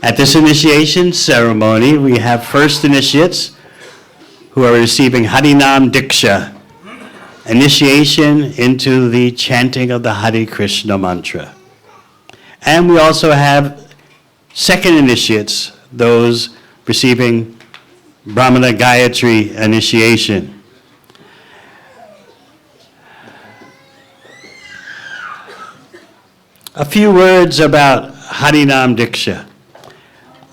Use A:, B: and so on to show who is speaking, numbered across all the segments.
A: At this initiation ceremony, we have first initiates who are receiving Harinam Diksha, initiation into the chanting of the Hare Krishna mantra. And we also have second initiates, those receiving Brahmana Gayatri initiation. A few words about Harinam Diksha.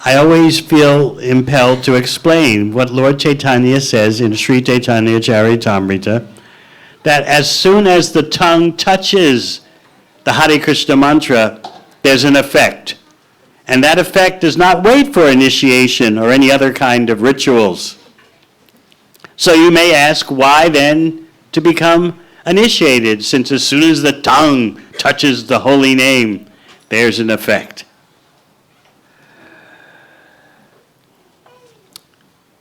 A: I always feel impelled to explain what Lord Chaitanya says in Sri Chaitanya Charitamrita, that as soon as the tongue touches the Hare Krishna mantra, there's an effect. And that effect does not wait for initiation or any other kind of rituals. So you may ask, why then to become initiated, since as soon as the tongue touches the holy name, there's an effect.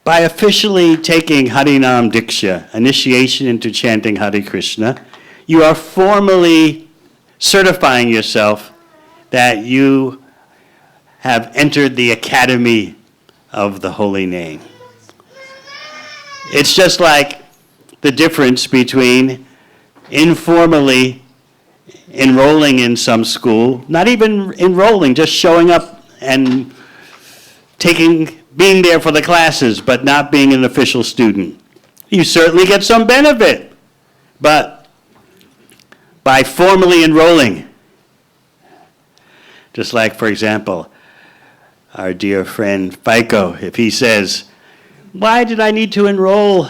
A: By officially taking Harinam Diksha, initiation into chanting Hare Krishna, you are formally certifying yourself that you have entered the academy of the holy name. It's just like the difference between informally enrolling in some school, not even enrolling, just showing up and being there for the classes, but not being an official student. You certainly get some benefit, but by formally enrolling, just like, for example, our dear friend FICO, if he says, why did I need to enroll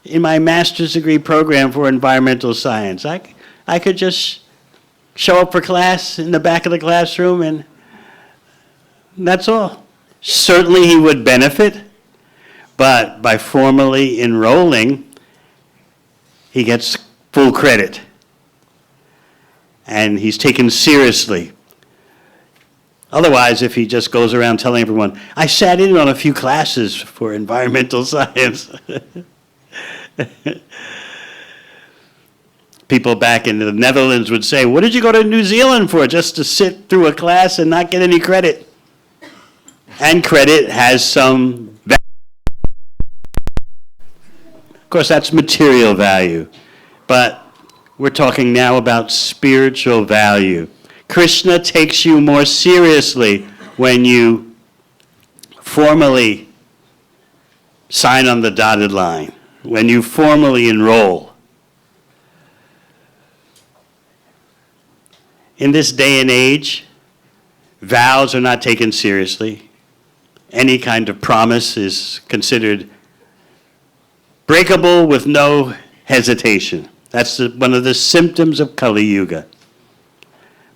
A: in my master's degree program for environmental science? I could just show up for class in the back of the classroom and that's all. Certainly he would benefit, but by formally enrolling, he gets full credit. And he's taken seriously. Otherwise, if he just goes around telling everyone, I sat in on a few classes for environmental science. People back in the Netherlands would say, what did you go to New Zealand for? Just to sit through a class and not get any credit? And credit has some value. Of course, that's material value. But we're talking now about spiritual value. Krishna takes you more seriously when you formally sign on the dotted line, when you formally enroll. In this day and age, vows are not taken seriously. Any kind of promise is considered breakable with no hesitation. That's one of the symptoms of Kali Yuga.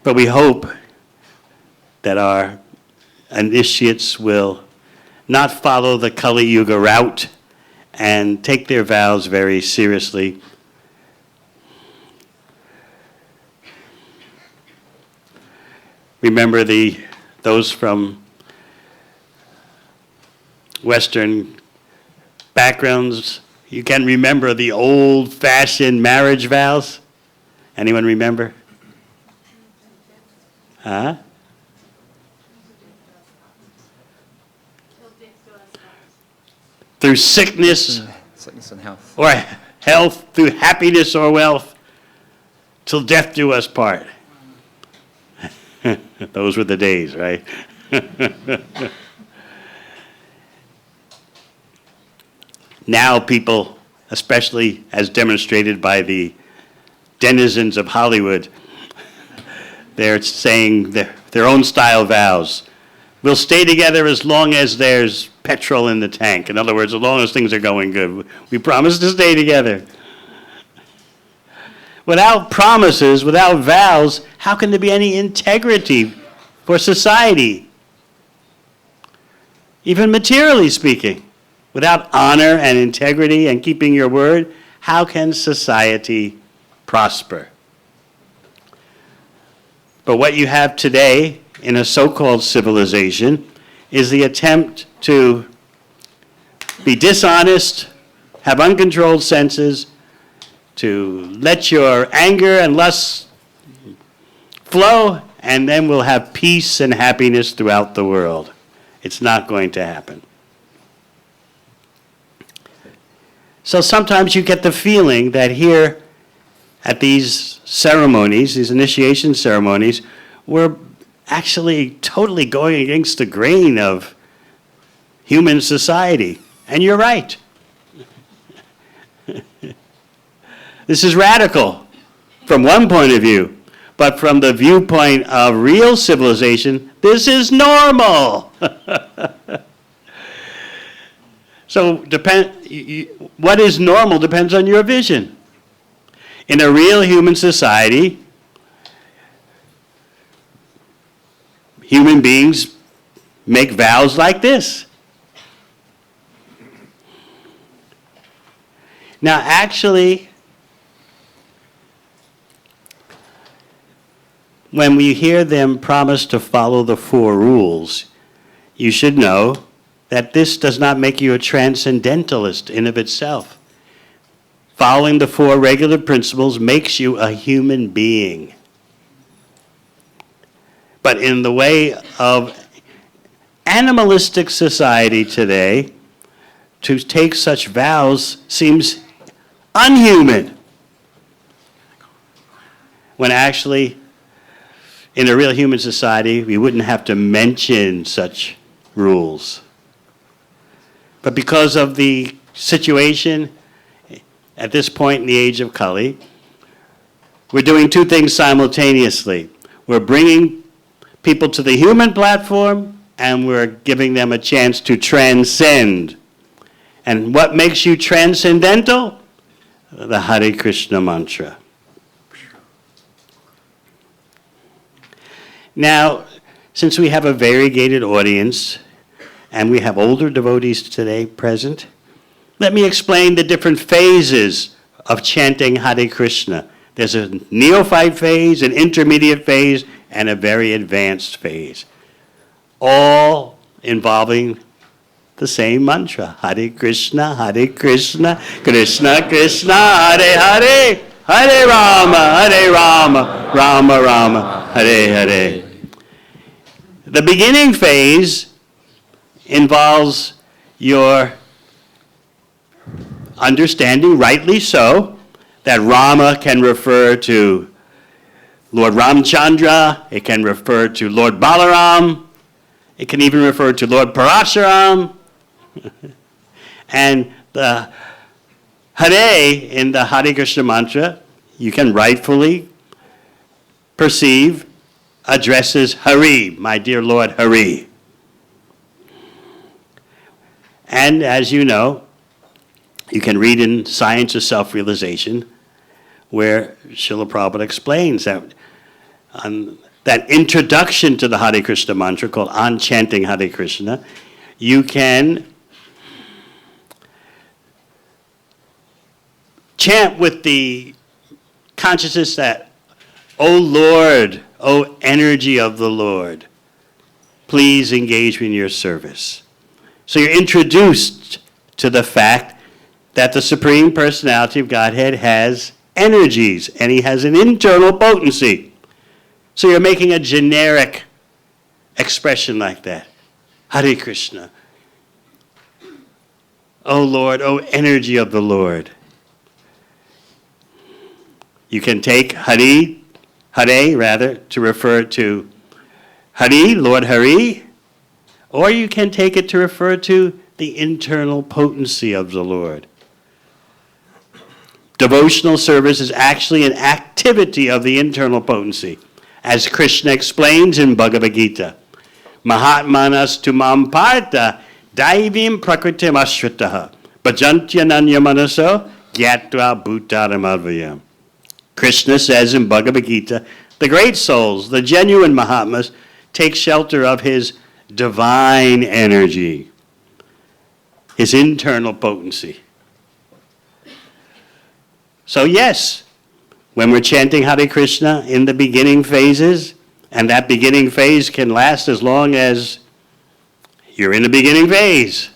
A: But we hope that our initiates will not follow the Kali Yuga route and take their vows very seriously. Remember those from Western backgrounds, you can remember the old-fashioned marriage vows? Anyone remember? Huh? Through sickness
B: and health.
A: Or health, through happiness or wealth, till death do us part. Those were the days, right? Now people, especially as demonstrated by the denizens of Hollywood, they're saying their own style vows. We'll stay together as long as there's petrol in the tank. In other words, as long as things are going good. We promise to stay together. Without promises, without vows, how can there be any integrity for society? Even materially speaking. Without honor and integrity and keeping your word, how can society prosper? But what you have today in a so-called civilization is the attempt to be dishonest, have uncontrolled senses, to let your anger and lust flow and then we'll have peace and happiness throughout the world. It's not going to happen. So sometimes you get the feeling that here at these ceremonies, these initiation ceremonies, we're actually totally going against the grain of human society. And you're right. This is radical from one point of view, but from the viewpoint of real civilization, this is normal. So what is normal depends on your vision. In a real human society, human beings make vows like this. Now, actually, when we hear them promise to follow the 4 rules, you should know that this does not make you a transcendentalist in of itself. Following the 4 regular principles makes you a human being. But in the way of animalistic society today, to take such vows seems unhuman. When actually, in a real human society, we wouldn't have to mention such rules. But because of the situation at this point in the age of Kali, we're doing 2 things simultaneously. We're bringing people to the human platform, and we're giving them a chance to transcend. And what makes you transcendental? The Hare Krishna mantra. Now, since we have a variegated audience, and we have older devotees today present, let me explain the different phases of chanting Hare Krishna. There's a neophyte phase, an intermediate phase, and a very advanced phase, all involving the same mantra, Hare Krishna, Krishna Krishna, Hare Hare, Hare Rama, Rama Rama, Hare Hare. The beginning phase involves your understanding, rightly so, that Rama can refer to Lord Ramchandra, it can refer to Lord Balaram, it can even refer to Lord Parashuram. And the Hare in the Hare Krishna mantra, you can rightfully perceive, addresses Hari, my dear Lord Hari. And as you know, you can read in Science of Self-Realization, where Srila Prabhupada explains that that introduction to the Hare Krishna mantra called On Chanting Hare Krishna, you can chant with the consciousness that, O Lord, O energy of the Lord, please engage me in your service. So you're introduced to the fact that the Supreme Personality of Godhead has energies, and he has an internal potency. So you're making a generic expression like that. Hare Krishna. O Lord, O energy of the Lord. You can take Hare to refer to Hari, Lord Hari, or you can take it to refer to the internal potency of the Lord. Devotional service is actually an activity of the internal potency, as Krishna explains in Bhagavad Gita. Mahatmanas tumam partha daivim prakritim ashritaha bhajantyananya manaso gyatva bhutaram advayam. Krishna says in Bhagavad Gita, the great souls, the genuine Mahatmas, take shelter of his divine energy, his internal potency. So yes, when we're chanting Hare Krishna in the beginning phases, and that beginning phase can last as long as you're in the beginning phase.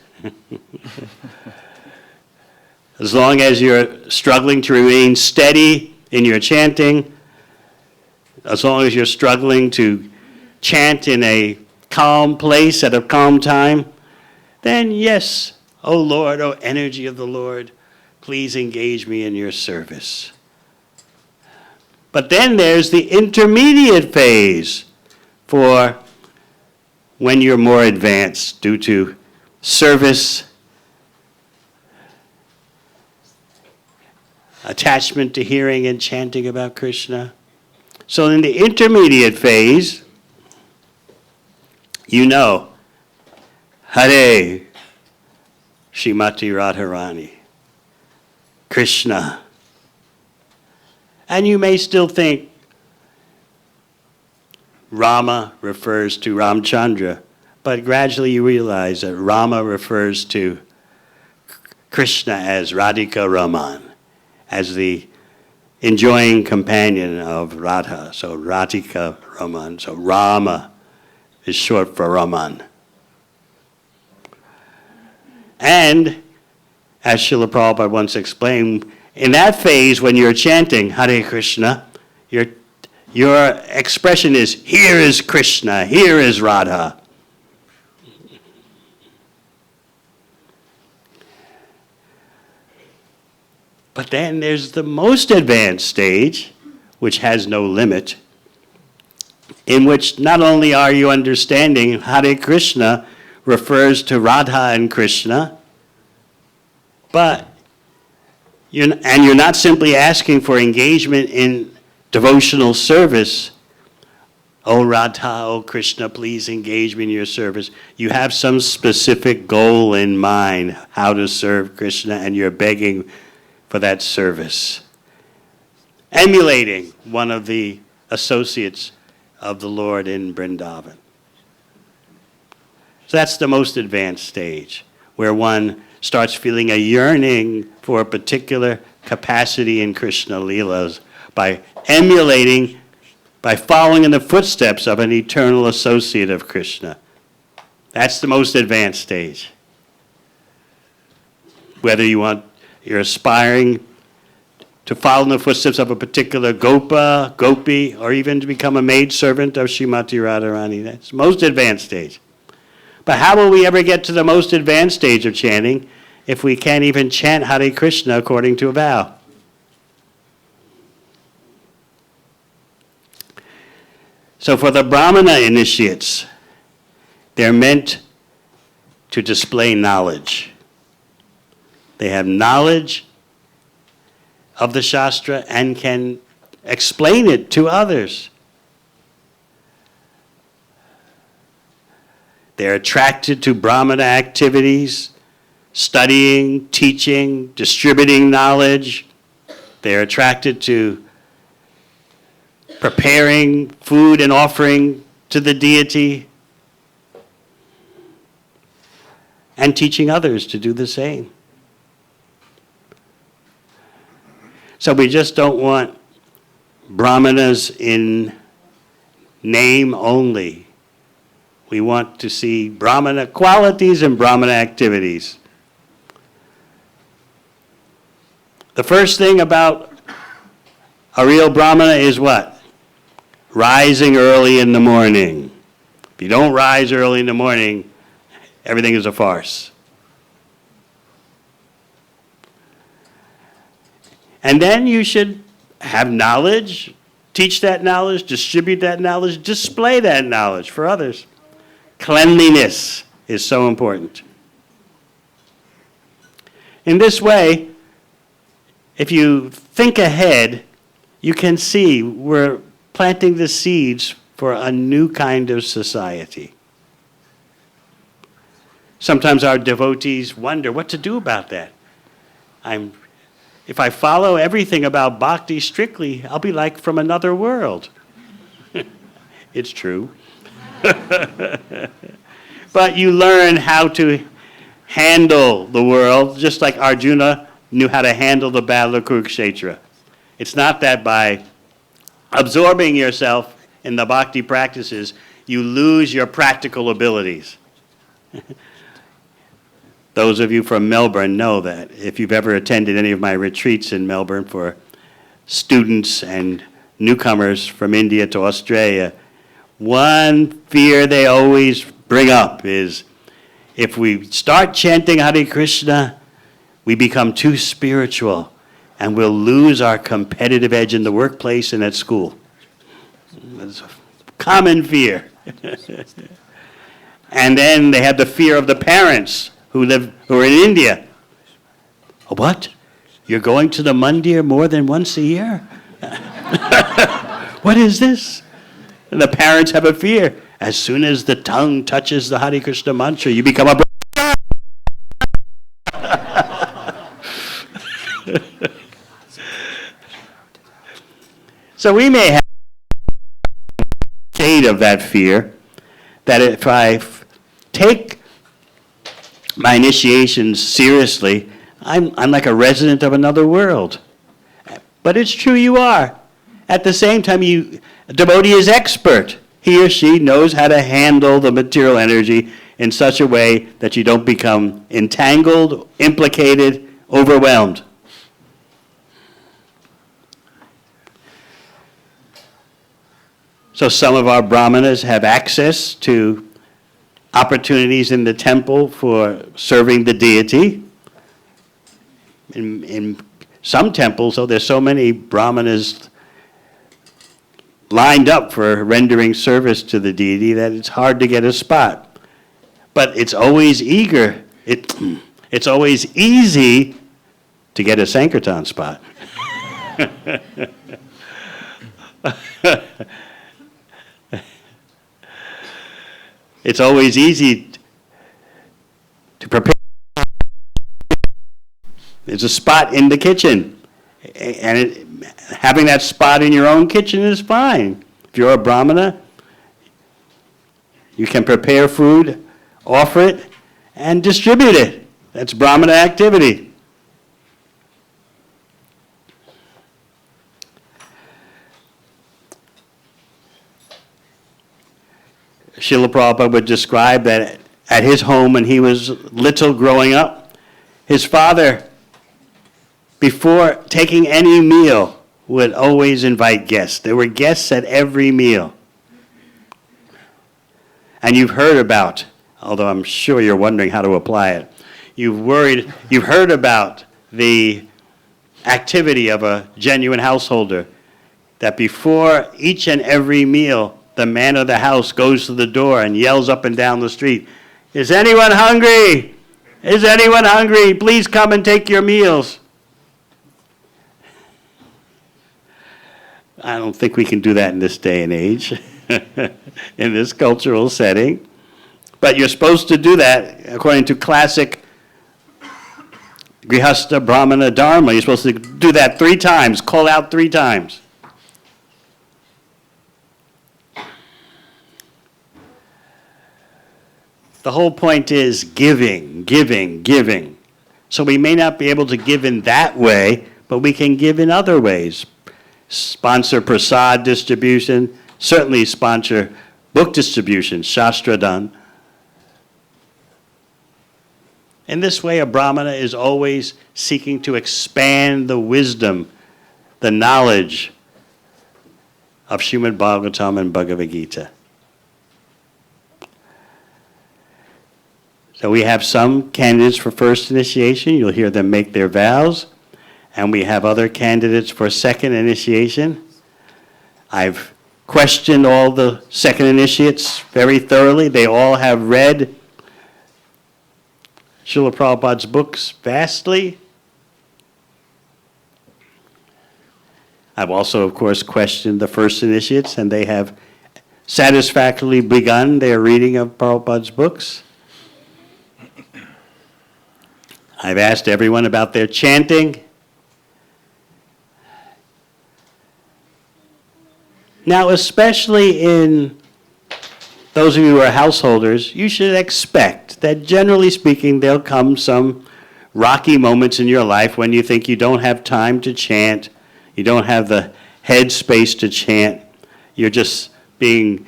A: As long as you're struggling to remain steady in your chanting, as long as you're struggling to chant in a calm place at a calm time, then yes, O Lord, O energy of the Lord, please engage me in your service. But then there's the intermediate phase for when you're more advanced due to service, attachment to hearing and chanting about Krishna. So in the intermediate phase, you know, Hare Srimati Radharani, Krishna. And you may still think Rama refers to Ramchandra, but gradually you realize that Rama refers to Krishna as Radhika Raman, as the enjoying companion of Radha. So Radhika Raman. So Rama is short for Raman. And, as Srila Prabhupada once explained, in that phase when you're chanting Hare Krishna, your expression is, here is Krishna, here is Radha. But then there's the most advanced stage, which has no limit, in which not only are you understanding Hare Krishna refers to Radha and Krishna, but you're not simply asking for engagement in devotional service. Oh Radha, oh Krishna, please engage me in your service. You have some specific goal in mind, how to serve Krishna, and you're begging for that service. Emulating one of the associates of the Lord in Vrindavan. So that's the most advanced stage, where one starts feeling a yearning for a particular capacity in Krishna Leelas by emulating, by following in the footsteps of an eternal associate of Krishna. That's the most advanced stage. Whether you're aspiring to follow in the footsteps of a particular gopa, gopi, or even to become a maidservant of Srimati Radharani. That's the most advanced stage. But how will we ever get to the most advanced stage of chanting if we can't even chant Hare Krishna according to a vow? So for the Brahmana initiates, they're meant to display knowledge. They have knowledge of the Shastra and can explain it to others. They're attracted to Brahmana activities, studying, teaching, distributing knowledge. They're attracted to preparing food and offering to the deity, and teaching others to do the same. So we just don't want Brahmanas in name only. We want to see Brahmana qualities and Brahmana activities. The first thing about a real Brahmana is what? Rising early in the morning. If you don't rise early in the morning, everything is a farce. And then you should have knowledge, teach that knowledge, distribute that knowledge, display that knowledge for others. Cleanliness is so important. In this way, if you think ahead, you can see we're planting the seeds for a new kind of society. Sometimes our devotees wonder what to do about that. If I follow everything about bhakti strictly, I'll be like from another world. It's true. But you learn how to handle the world, just like Arjuna knew how to handle the battle of Kurukshetra. It's not that by absorbing yourself in the bhakti practices, you lose your practical abilities. Those of you from Melbourne know that if you've ever attended any of my retreats in Melbourne for students and newcomers from India to Australia, one fear they always bring up is if we start chanting Hare Krishna, we become too spiritual and we'll lose our competitive edge in the workplace and at school. That's a common fear. And then they have the fear of the parents who are in India. What? You're going to the mandir more than once a year? What is this? And the parents have a fear. As soon as the tongue touches the Hare Krishna mantra, you become a So we may have a shade of that fear, that if I take my initiations seriously, I'm like a resident of another world. But it's true you are. At the same time, a devotee is expert. He or she knows how to handle the material energy in such a way that you don't become entangled, implicated, overwhelmed. So some of our brahmanas have access to opportunities in the temple for serving the deity. In some temples, though, there's so many brahmanas lined up for rendering service to the deity that it's hard to get a spot. But it's always it's always easy to get a Sankirtan spot. It's always easy to prepare. There's a spot in the kitchen, and having that spot in your own kitchen is fine. If you're a brahmana, you can prepare food, offer it, and distribute it. That's brahmana activity. Srila Prabhupada would describe that at his home when he was little growing up, his father, before taking any meal, would always invite guests. There were guests at every meal. And you've heard about, although I'm sure you're wondering how to apply it, you've heard about the activity of a genuine householder, that before each and every meal, the man of the house goes to the door and yells up and down the street, "Is anyone hungry? Is anyone hungry? Please come and take your meals." I don't think we can do that in this day and age, in this cultural setting. But you're supposed to do that according to classic Grihastha Brahmana Dharma. You're supposed to do that 3 times, call out 3 times. The whole point is giving, giving, giving. So we may not be able to give in that way, but we can give in other ways. Sponsor prasad distribution, certainly sponsor book distribution, Shastradan. In this way, a brahmana is always seeking to expand the wisdom, the knowledge of Srimad Bhagavatam and Bhagavad Gita. So we have some candidates for first initiation. You'll hear them make their vows. And we have other candidates for second initiation. I've questioned all the second initiates very thoroughly. They all have read Srila Prabhupada's books vastly. I've also, of course, questioned the first initiates, and they have satisfactorily begun their reading of Prabhupada's books. I've asked everyone about their chanting. Now, especially in those of you who are householders, you should expect that generally speaking, there'll come some rocky moments in your life when you think you don't have time to chant, you don't have the head space to chant, you're just being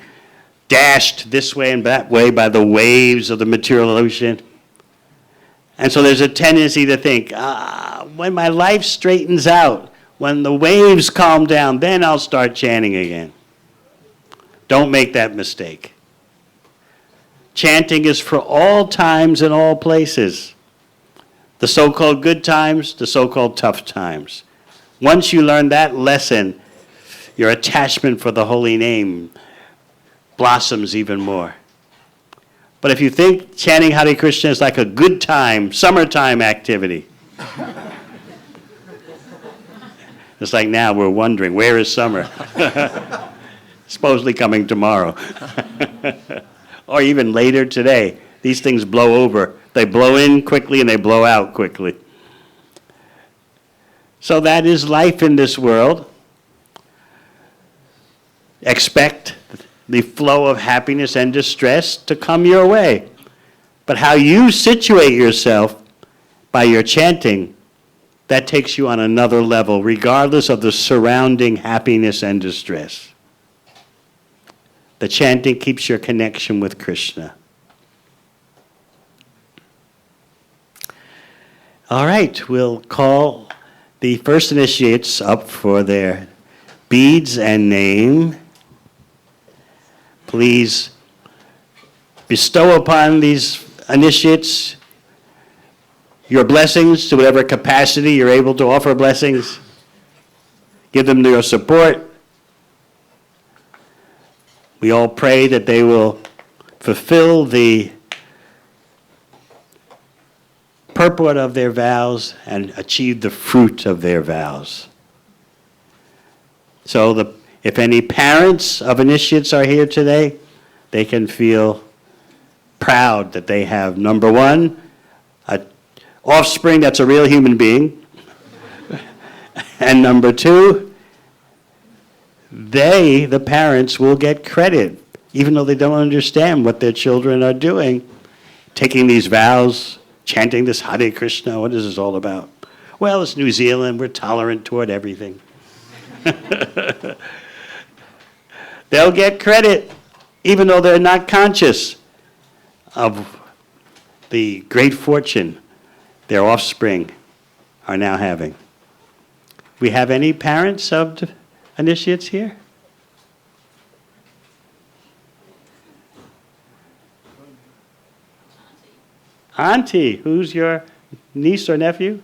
A: dashed this way and that way by the waves of the material ocean. And so there's a tendency to think, when my life straightens out, When the waves calm down, then I'll start chanting again. Don't make that mistake. Chanting is for all times and all places. The so-called good times, the so-called tough times. Once you learn that lesson, your attachment for the holy name blossoms even more. But if you think chanting Hare Krishna is like a good time, summertime activity, it's like now we're wondering, where is summer? Supposedly coming tomorrow. Or even later today. These things blow over. They blow in quickly and they blow out quickly. So that is life in this world. Expect the flow of happiness and distress to come your way. But how you situate yourself by your chanting, that takes you on another level, regardless of the surrounding happiness and distress. The chanting keeps your connection with Krishna. All right, we'll call the first initiates up for their beads and name. Please bestow upon these initiates your blessings to whatever capacity you're able to offer blessings. Give them your support. We all pray that they will fulfill the purport of their vows and achieve the fruit of their vows. So if any parents of initiates are here today, they can feel proud that they have, number one, an offspring that's a real human being, and number two, they, the parents, will get credit, even though they don't understand what their children are doing, taking these vows, chanting this Hare Krishna. What is this all about? Well, it's New Zealand. We're tolerant toward everything. They'll get credit, even though they're not conscious of the great fortune their offspring are now having. We have any parents of initiates here? Auntie, who's your niece or nephew?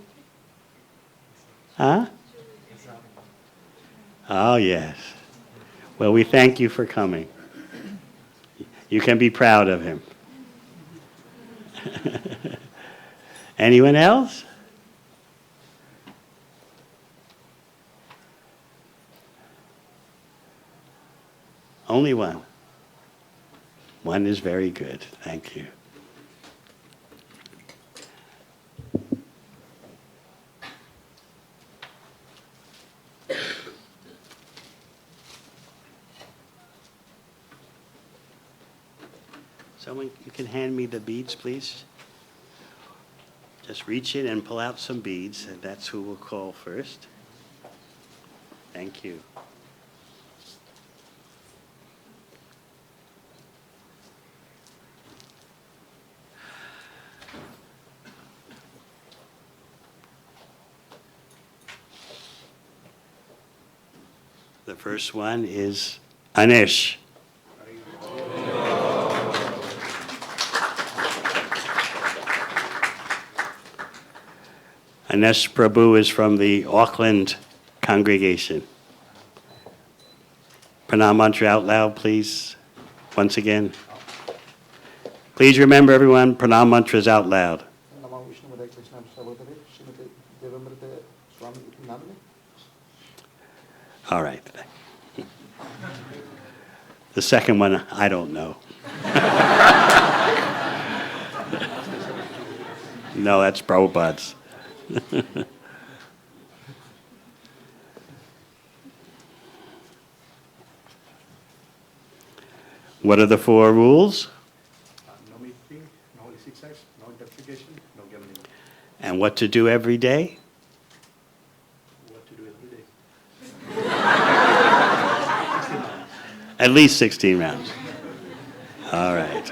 A: Huh? Oh, yes. Well, we thank you for coming. You can be proud of him. Anyone else? Only one. One is very good. Thank you. Someone, you can hand me the beads, please. Just reach in and pull out some beads, and that's who we'll call first. Thank you. The first one is Anish. Anish Prabhu is from the Auckland congregation. Pranam mantra out loud, please. Once again. Please remember, everyone, pranam mantra is out loud. All right. The second one, I don't know. No, that's Prabhupada's. What are the four rules?
B: No meeting, no illicit sex, no intoxication, no gambling.
A: And what to do every day?
B: What to do every day?
A: At least 16 rounds. All right.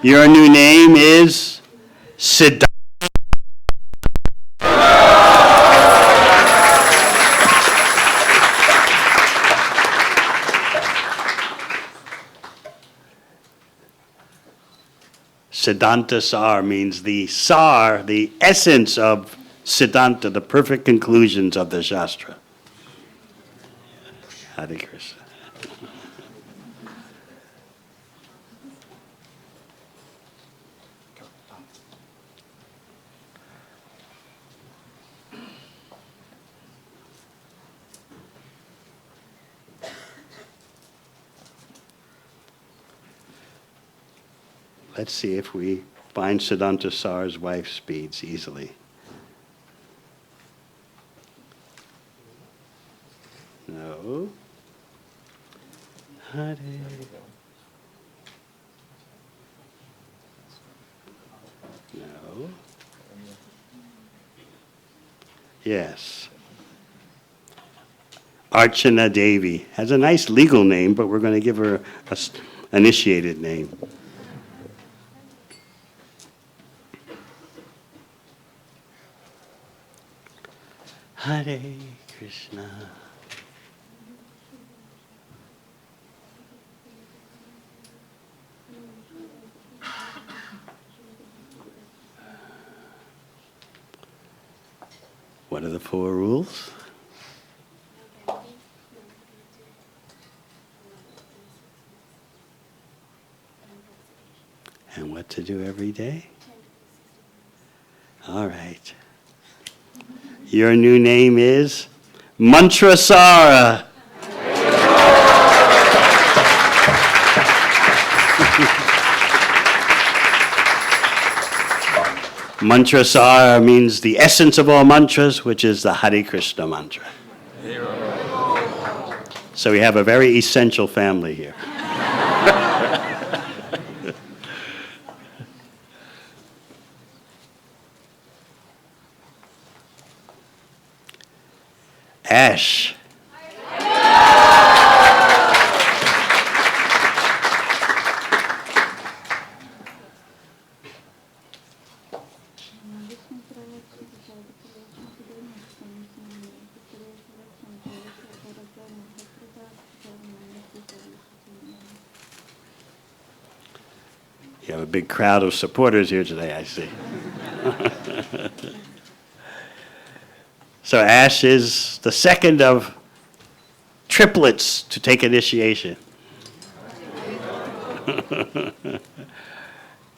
A: Your new name is Siddhartha Siddhanta Sar means the Sar, the essence of Siddhanta, the perfect conclusions of the Shastra. Hare Krishna. Let's see if we find Siddhanta Sar's wife speeds easily. No. Hare. No. Yes. Archana Devi has a nice legal name, but we're going to give her an initiated name. Hare Krishna. What are the 4 rules? And what to do every day? All right. Your new name is Mantrasara. Mantrasara means the essence of all mantras, which is the Hare Krishna mantra. So we have a very essential family here. Ash. You have a big crowd of supporters here today, I see. So Ash is the second of triplets to take initiation.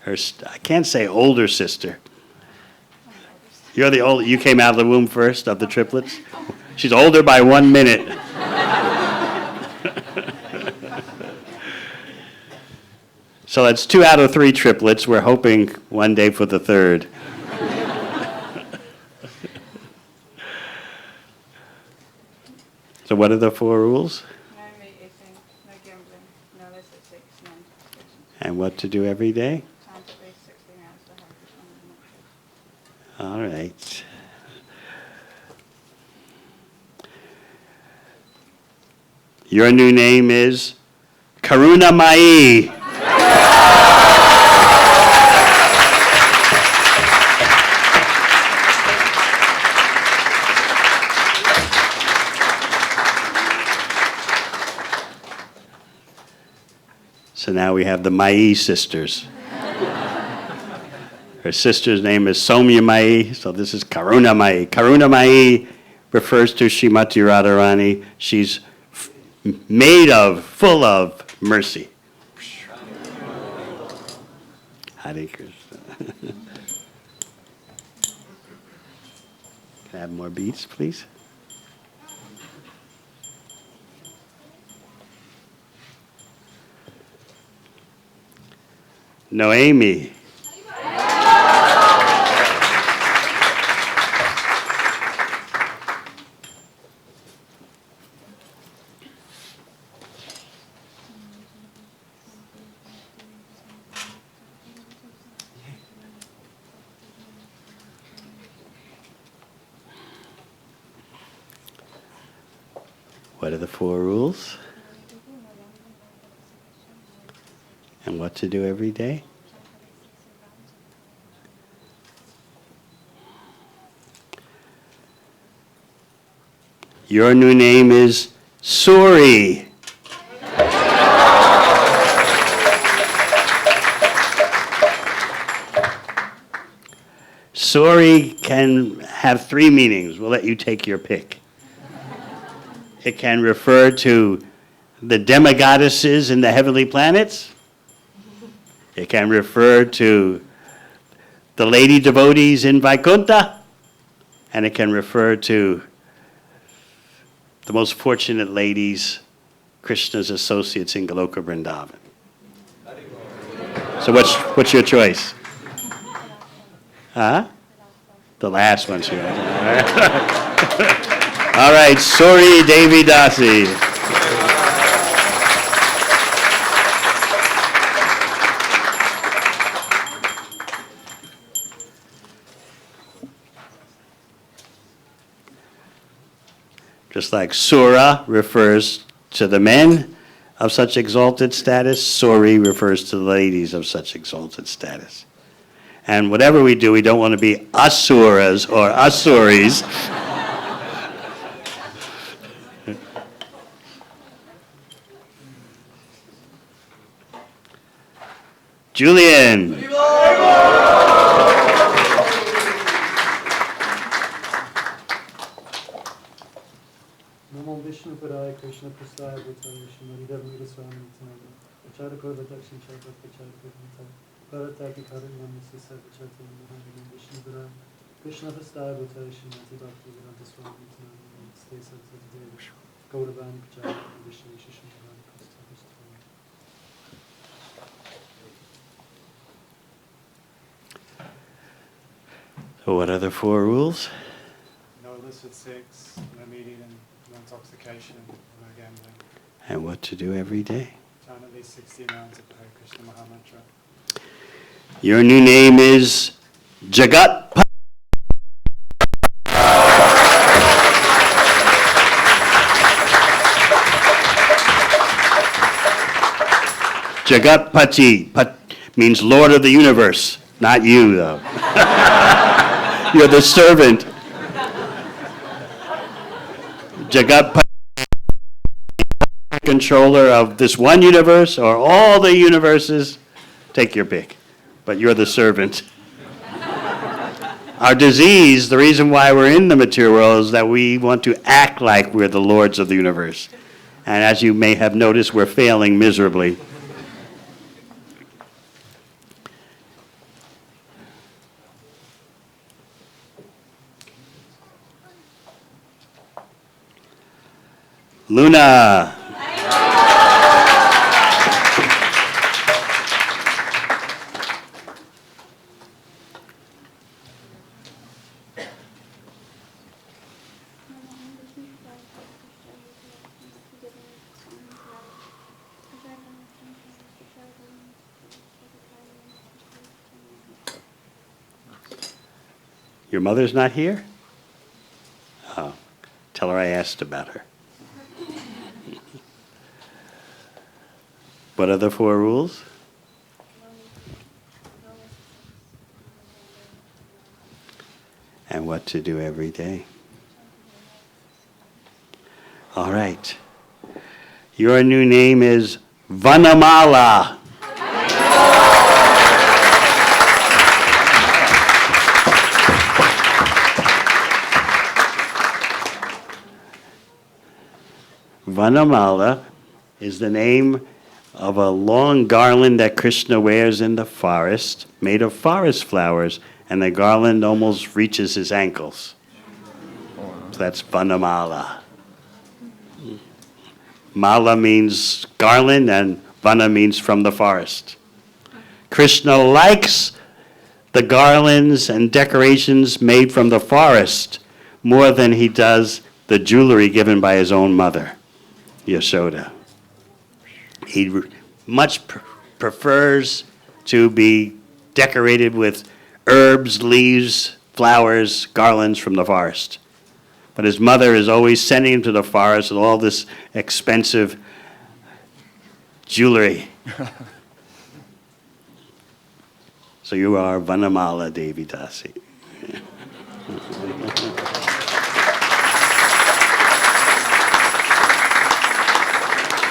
A: I can't say older sister. You're the old. You came out of the womb first of the triplets. She's older by 1 minute. So that's 2 out of 3 triplets. We're hoping one day for the third. So what are the 4 rules?
C: No meat eating, no gambling, no illicit sex, no intoxication.
A: And what to do every day?
C: Chant at least 16 hours to have Krishna.
A: All right. Your new name is Karuna Mai. So now we have the Mai sisters. Her sister's name is Somya Mai, so this is Karuna Mai. Karuna Mai refers to Srimati Radharani. She's made of, full of mercy. Hare Krishna. Can I have more beats, please? Noemi. What are the 4 rules? And what to do every day? Your new name is Suri. Sorry can have three meanings. We'll let you take your pick. It can refer to the demigoddesses in the heavenly planets. It can refer to the lady devotees in Vaikuntha. And it can refer to the most fortunate ladies, Krishna's associates in Goloka Vrindavan. So what's your choice? Huh? The last one, she went. All right, Suri Devi Dasi. Just like Sura refers to the men of such exalted status, Suri refers to the ladies of such exalted status. And whatever we do, we don't want to be asuras or asuris. Julian.
D: Namo Vishnu Padaya Krishna Prasaya Bhutaya Vishnu Maridev Mira Swami Tanava Achara Korva Dakshin Chakra Pachara Korva Bharataki Karan Namasa Sarvachata Namo Vishnu Padaya Krishna Prasaya Bhutaya Vishnu Mati Bhakti Vedanta Swami Tanava Stay Sattva Deva Gauravan Pachara Vishnu Shishnu Bhavani Krista Vishnu.
A: So what are the four rules?
B: No illicit sex, no meeting and no intoxication, no gambling.
A: And what to do every day?
B: Chant at least 60 rounds of the Hare Krishna Mahamantra.
A: Your new name is Jagat. Jagatpati means Lord of the universe, not you though. You're the servant. Jagatpati, controller of this one universe or all the universes. Take your pick, but you're the servant. Our disease, the reason why we're in the material world is that we want to act like we're the lords of the universe. And as you may have noticed, we're failing miserably. Luna. Your mother's not here? Oh, tell her I asked about her. What are the four rules? And what to do every day. All right. Your new name is Vanamala. Vanamala is the name of a long garland that Krishna wears in the forest, made of forest flowers, and the garland almost reaches his ankles. So that's Vanamala. Mala means garland, and Vana means from the forest. Krishna likes the garlands and decorations made from the forest more than he does the jewelry given by his own mother, Yashoda. He much prefers to be decorated with herbs, leaves, flowers, garlands from the forest. But his mother is always sending him to the forest with all this expensive jewelry. So you are Vanamala Devi Dasi.